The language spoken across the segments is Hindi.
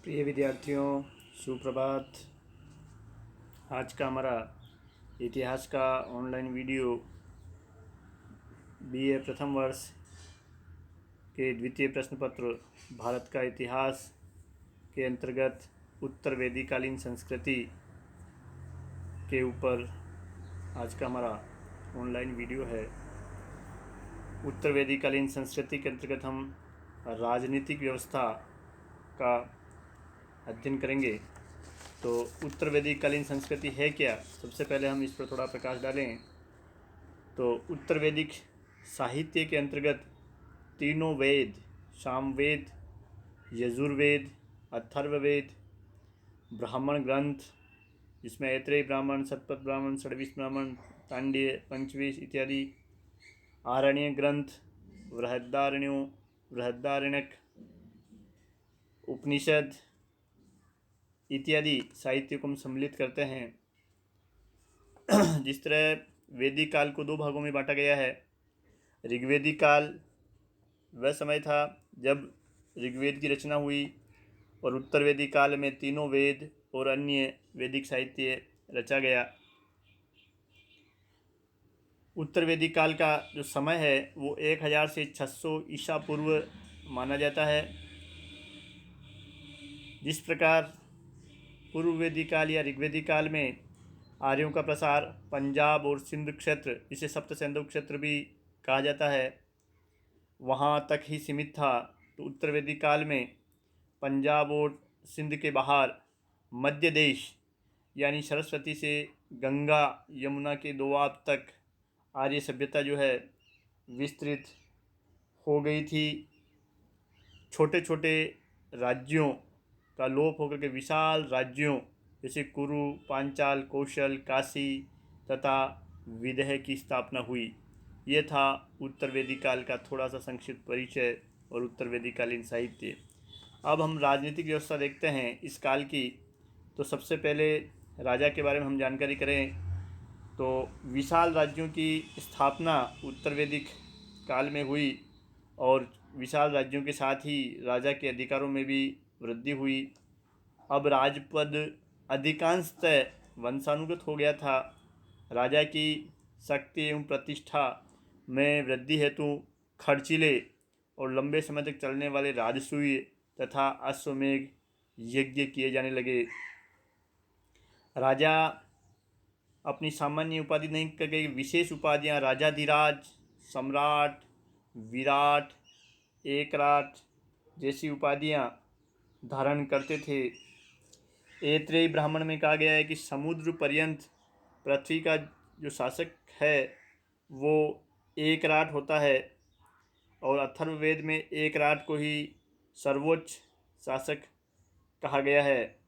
प्रिय विद्यार्थियों, सुप्रभात। आज का हमारा इतिहास का ऑनलाइन वीडियो बीए प्रथम वर्ष के द्वितीय प्रश्न पत्र भारत का इतिहास के अंतर्गत उत्तर वेदीकालीन संस्कृति के ऊपर आज का हमारा ऑनलाइन वीडियो है। उत्तर वेदीकालीन संस्कृति के अंतर्गत हम राजनीतिक व्यवस्था का अध्ययन करेंगे। तो उत्तर वैदिककालीन संस्कृति है क्या? सबसे पहले हम इस पर थोड़ा प्रकाश डालें तो उत्तर वैदिक साहित्य के अंतर्गत तीनों वेद, सामवेद, यजुर्वेद, अथर्ववेद, ब्राह्मण ग्रंथ जिसमें ऐत्रेय ब्राह्मण, शतपथ ब्राह्मण, षड्विश ब्राह्मण, तांडीय, पंचविश इत्यादि, आरण्य ग्रंथ, बृहदारण्यक, उपनिषद इत्यादि साहित्य को हम सम्मिलित करते हैं। जिस तरह वैदिक काल को दो भागों में बांटा गया है। ऋग्वेदिक काल वह समय था जब ऋग्वेद की रचना हुई और उत्तर वैदिक काल में तीनों वेद और अन्य वैदिक साहित्य रचा गया। उत्तर वैदिक काल का जो समय है वो 1000 से 600 ईसा पूर्व माना जाता है। जिस प्रकार पूर्व वैदिक काल या ऋग्वेदिक काल में आर्यों का प्रसार पंजाब और सिंध क्षेत्र, इसे सप्त सिंधु क्षेत्र भी कहा जाता है, वहाँ तक ही सीमित था। तो उत्तर वैदिक काल में पंजाब और सिंध के बाहर मध्य देश यानी सरस्वती से गंगा यमुना के दोआब तक आर्य सभ्यता जो है विस्तृत हो गई थी। छोटे छोटे राज्यों का लोप होकर के विशाल राज्यों जैसे कुरु, पांचाल, कौशल, काशी तथा विदेह की स्थापना हुई। ये था उत्तर वैदिक काल का थोड़ा सा संक्षिप्त परिचय और उत्तर वैदिककालीन साहित्य। अब हम राजनीतिक व्यवस्था देखते हैं इस काल की। तो सबसे पहले राजा के बारे में हम जानकारी करें तो विशाल राज्यों की स्थापना उत्तर वैदिक काल में हुई और विशाल राज्यों के साथ ही राजा के अधिकारों में भी वृद्धि हुई। अब राजपद अधिकांशतः वंशानुगत हो गया था। राजा की शक्ति एवं प्रतिष्ठा में वृद्धि हेतु खर्चीले और लंबे समय तक चलने वाले राजसूय तथा अश्वमेध यज्ञ किए जाने लगे। राजा अपनी सामान्य उपाधि नहीं करके विशेष उपाधियां राजाधिराज, सम्राट, विराट, एकराट जैसी उपाधियां धारण करते थे। ऐत्रेय ब्राह्मण में कहा गया है कि समुद्र पर्यंत पृथ्वी का जो शासक है वो एकराट होता है और अथर्ववेद में एकराट को ही सर्वोच्च शासक कहा गया है।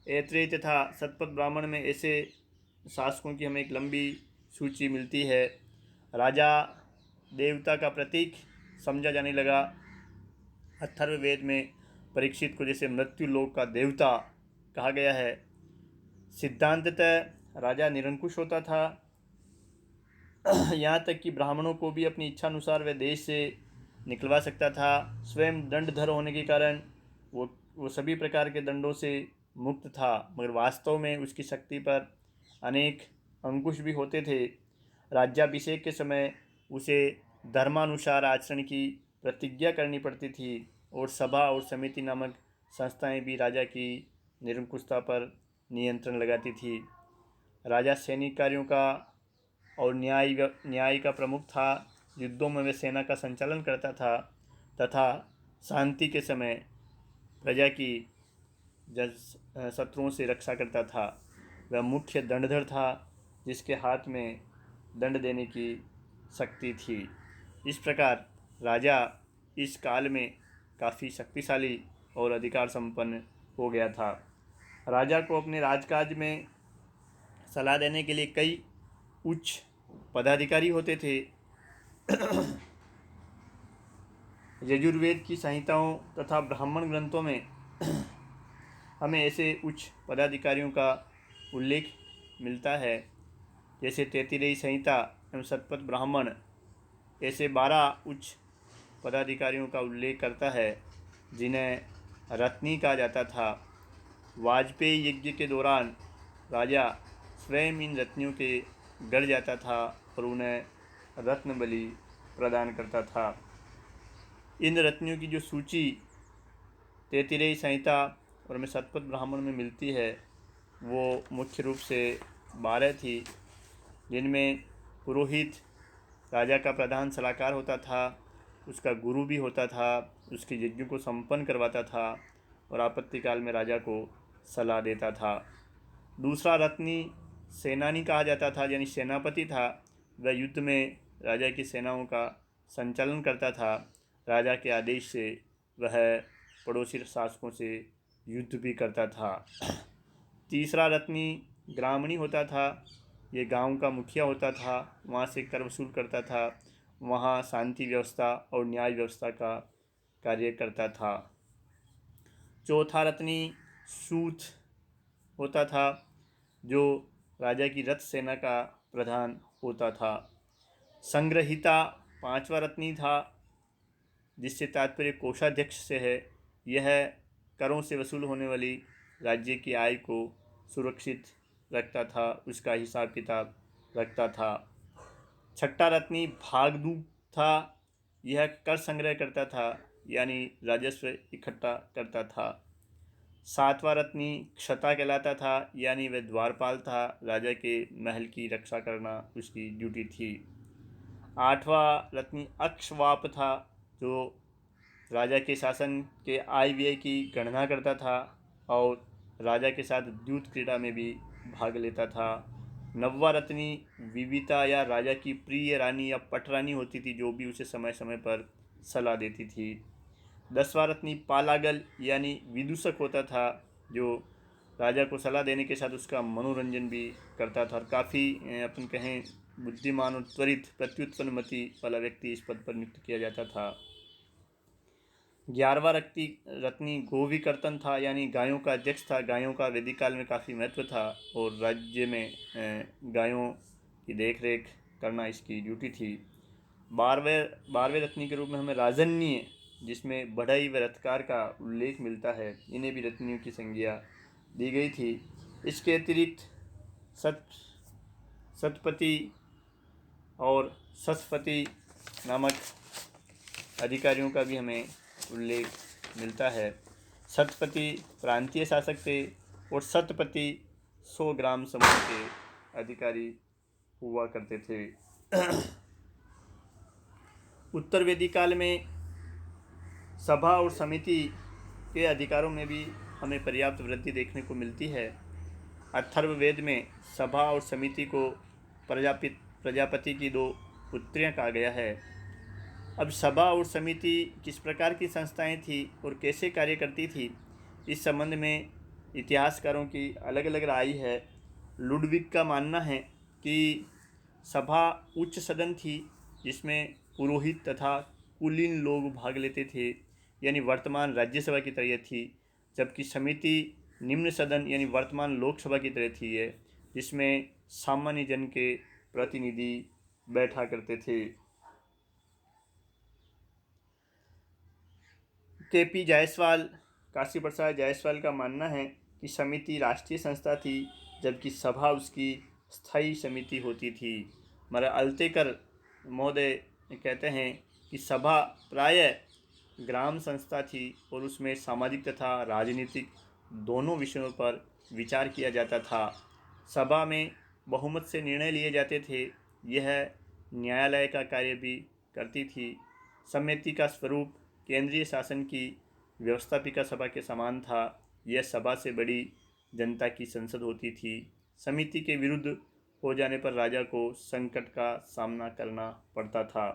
ऐत्रेय तथा शतपथ ब्राह्मण में ऐसे शासकों की हमें एक लंबी सूची मिलती है। राजा देवता का प्रतीक समझा जाने लगा। अथर्ववेद में परीक्षित को जैसे मृत्यु लोक का देवता कहा गया है। सिद्धांततः राजा निरंकुश होता था। यहाँ तक कि ब्राह्मणों को भी अपनी इच्छा अनुसार वह देश से निकलवा सकता था। स्वयं दंडधर होने के कारण वो सभी प्रकार के दंडों से मुक्त था, मगर वास्तव में उसकी शक्ति पर अनेक अंकुश भी होते थे। राज्याभिषेक के समय उसे धर्मानुसार आचरण की प्रतिज्ञा करनी पड़ती थी और सभा और समिति नामक संस्थाएं भी राजा की निरंकुशता पर नियंत्रण लगाती थी। राजा सैनिक कार्यों का और न्याय का प्रमुख था। युद्धों में वह सेना का संचालन करता था तथा शांति के समय प्रजा की शत्रुओं से रक्षा करता था। वह मुख्य दंडधर था जिसके हाथ में दंड देने की शक्ति थी। इस प्रकार राजा इस काल में काफ़ी शक्तिशाली और अधिकार संपन्न हो गया था। राजा को अपने राजकाज में सलाह देने के लिए कई उच्च पदाधिकारी होते थे। यजुर्वेद की संहिताओं तथा ब्राह्मण ग्रंथों में हमें ऐसे उच्च पदाधिकारियों का उल्लेख मिलता है, जैसे तैत्तिरेयी संहिता एवं शतपथ ब्राह्मण ऐसे 12 उच्च पदाधिकारियों का उल्लेख करता है जिन्हें रत्नी कहा जाता था। वाजपेयी यज्ञ के दौरान राजा स्वयं इन रत्नियों के गढ़ जाता था और उन्हें रत्न बलि प्रदान करता था। इन रत्नियों की जो सूची तैत्तिरेय संहिता और हमें शतपथ ब्राह्मण में मिलती है वो मुख्य रूप से 12 थी, जिनमें पुरोहित राजा का प्रधान सलाहकार होता था, उसका गुरु भी होता था, उसके यज्ञ को संपन्न करवाता था और आपत्ति काल में राजा को सलाह देता था। दूसरा रत्नी सेनानी कहा जाता था, यानी सेनापति था। वह युद्ध में राजा की सेनाओं का संचालन करता था। राजा के आदेश से वह पड़ोसी शासकों से युद्ध भी करता था। तीसरा रत्नी ग्रामणी होता था। ये गांव का मुखिया होता था, वहाँ से कर वसूल करता था, वहाँ शांति व्यवस्था और न्याय व्यवस्था का कार्य करता था। चौथा रत्नी सूत होता था, जो राजा की रथ सेना का प्रधान होता था। संग्रहिता पांचवा रत्नी था, जिससे तात्पर्य कोषाध्यक्ष से है। यह करों से वसूल होने वाली राज्य की आय को सुरक्षित रखता था, उसका हिसाब किताब रखता था। छठा रत्नी भागदूत था। यह कर संग्रह करता था, यानी राजस्व इकट्ठा करता था। सातवां रत्नी क्षता कहलाता था, यानी वह द्वारपाल था, राजा के महल की रक्षा करना उसकी ड्यूटी थी। आठवां रत्नी अक्षवाप था, जो राजा के शासन के आय व्यय की गणना करता था और राजा के साथ द्यूत क्रीड़ा में भी भाग लेता था। नववा रत्नी विविता या राजा की प्रिय रानी या पटरानी होती थी, जो भी उसे समय समय पर सलाह देती थी। 10वां रत्नी पालागल यानी विदूषक होता था, जो राजा को सलाह देने के साथ उसका मनोरंजन भी करता था और काफ़ी अपन कहें बुद्धिमान और त्वरित प्रत्युत्पन्न मति वाला व्यक्ति इस पद पर नियुक्त किया जाता था। 11वां रत्नी गोविकर्तन था, यानी गायों का अध्यक्ष था। गायों का वैदिक काल में काफ़ी महत्व था और राज्य में गायों की देख रेख करना इसकी ड्यूटी थी। 12वें रत्नी के रूप में हमें राजन्य, जिसमें बढ़ई व रथकार का उल्लेख मिलता है, इन्हें भी रत्नियों की संज्ञा दी गई थी। इसके अतिरिक्त सतपति और सत्पति नामक अधिकारियों का भी हमें उल्लेख मिलता है। सतपति प्रांतीय शासक थे और सतपति 100 ग्राम समूह के अधिकारी हुआ करते थे। उत्तर वैदिक काल में सभा और समिति के अधिकारों में भी हमें पर्याप्त वृद्धि देखने को मिलती है। अथर्ववेद में सभा और समिति को प्रजापति की 2 पुत्रियां कहा गया है। अब सभा और समिति किस प्रकार की संस्थाएं थी और कैसे कार्य करती थी, इस संबंध में इतिहासकारों की अलग अलग राय है। लुडविग का मानना है कि सभा उच्च सदन थी, जिसमें पुरोहित तथा कुलीन लोग भाग लेते थे, यानी वर्तमान राज्यसभा की तरह थी, जबकि समिति निम्न सदन यानी वर्तमान लोकसभा की तरह थी, जिसमें सामान्य जन के प्रतिनिधि बैठा करते थे। केपी जायसवाल, काशी प्रसाद जायसवाल का मानना है कि समिति राष्ट्रीय संस्था थी, जबकि सभा उसकी स्थायी समिति होती थी। हमारा अल्तेकर महोदय कहते हैं कि सभा प्रायः ग्राम संस्था थी और उसमें सामाजिक तथा राजनीतिक दोनों विषयों पर विचार किया जाता था। सभा में बहुमत से निर्णय लिए जाते थे। यह न्यायालय का कार्य भी करती थी। समिति का स्वरूप केंद्रीय शासन की व्यवस्थापिका सभा के समान था। यह सभा से बड़ी जनता की संसद होती थी। समिति के विरुद्ध हो जाने पर राजा को संकट का सामना करना पड़ता था।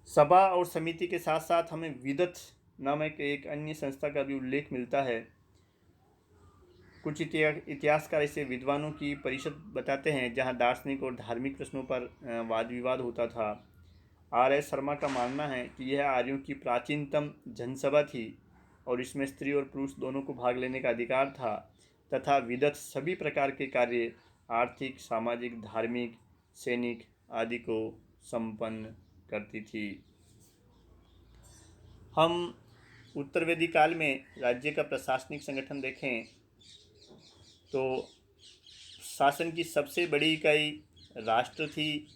सभा और समिति के साथ साथ हमें विदत नामक एक अन्य संस्था का भी उल्लेख मिलता है। कुछ इतिहासकार इसे विद्वानों की परिषद बताते हैं, जहां दार्शनिक और धार्मिक प्रश्नों पर वाद विवाद होता था। R.S. शर्मा का मानना है कि यह आर्यों की प्राचीनतम जनसभा थी और इसमें स्त्री और पुरुष दोनों को भाग लेने का अधिकार था, तथा विदत सभी प्रकार के कार्य आर्थिक, सामाजिक, धार्मिक, सैनिक आदि को संपन्न करती थी। हम उत्तर वैदिक काल में राज्य का प्रशासनिक संगठन देखें तो शासन की सबसे बड़ी इकाई राष्ट्र थी,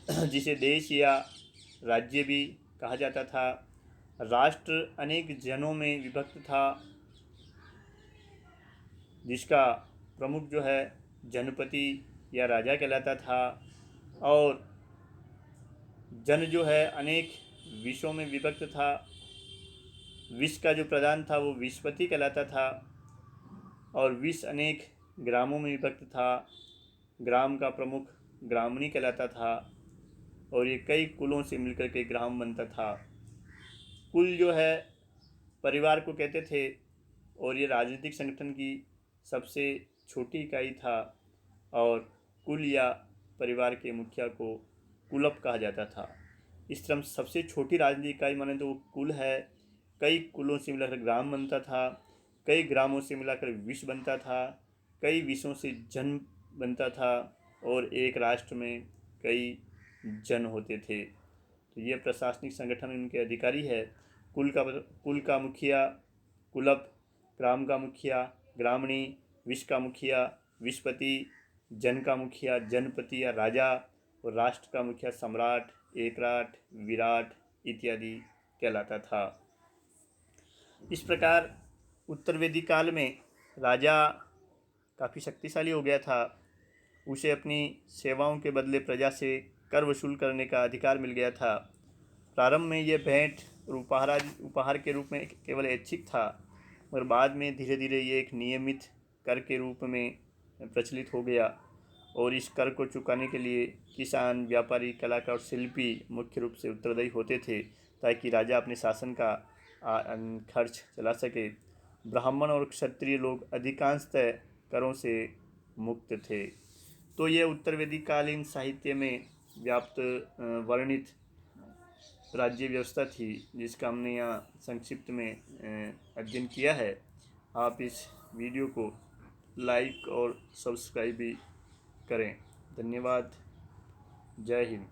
जिसे देश या राज्य भी कहा जाता था। राष्ट्र अनेक जनों में विभक्त था, जिसका प्रमुख जो है जनपति या राजा कहलाता था, और जन जो है अनेक विषयों में विभक्त था। विष का जो प्रधान था वो विषपति कहलाता था, और विष अनेक ग्रामों में विभक्त था। ग्राम का प्रमुख ग्रामणी कहलाता था, और ये कई कुलों से मिलकर के ग्राम बनता था। कुल जो है परिवार को कहते थे, और ये राजनीतिक संगठन की सबसे छोटी इकाई था, और कुल या परिवार के मुखिया को कुलप कहा जाता था। इस तरह सबसे छोटी राजनीतिक इकाई माने तो वो कुल है। कई कुलों से मिलाकर ग्राम बनता था, कई ग्रामों से मिलाकर विष बनता था, कई विषयों से जन बनता था, और एक राष्ट्र में कई जन होते थे। तो ये प्रशासनिक संगठन इनके अधिकारी है। कुल का मुखिया कुलप, ग्राम का मुखिया ग्रामणी, विष का मुखिया विषपति, जन का मुखिया जनपति या राजा, और राष्ट्र का मुखिया सम्राट, एकराट, विराट इत्यादि कहलाता था। इस प्रकार उत्तर वैदिक काल में राजा काफ़ी शक्तिशाली हो गया था। उसे अपनी सेवाओं के बदले प्रजा से कर वसूल करने का अधिकार मिल गया था। प्रारंभ में यह भेंट और उपहार के रूप में केवल ऐच्छिक था, और बाद में धीरे धीरे ये एक नियमित कर के रूप में प्रचलित हो गया। और इस कर को चुकाने के लिए किसान, व्यापारी, कलाकार और शिल्पी मुख्य रूप से उत्तरदायी होते थे, ताकि राजा अपने शासन का खर्च चला सके। ब्राह्मण और क्षत्रिय लोग अधिकांशतः करों से मुक्त थे। तो ये उत्तर वैदिक कालीन साहित्य में व्याप्त वर्णित राज्य व्यवस्था थी, जिसका हमने यहाँ संक्षिप्त में अध्ययन किया है। आप इस वीडियो को लाइक और सब्सक्राइब भी करें। धन्यवाद। जय हिंद।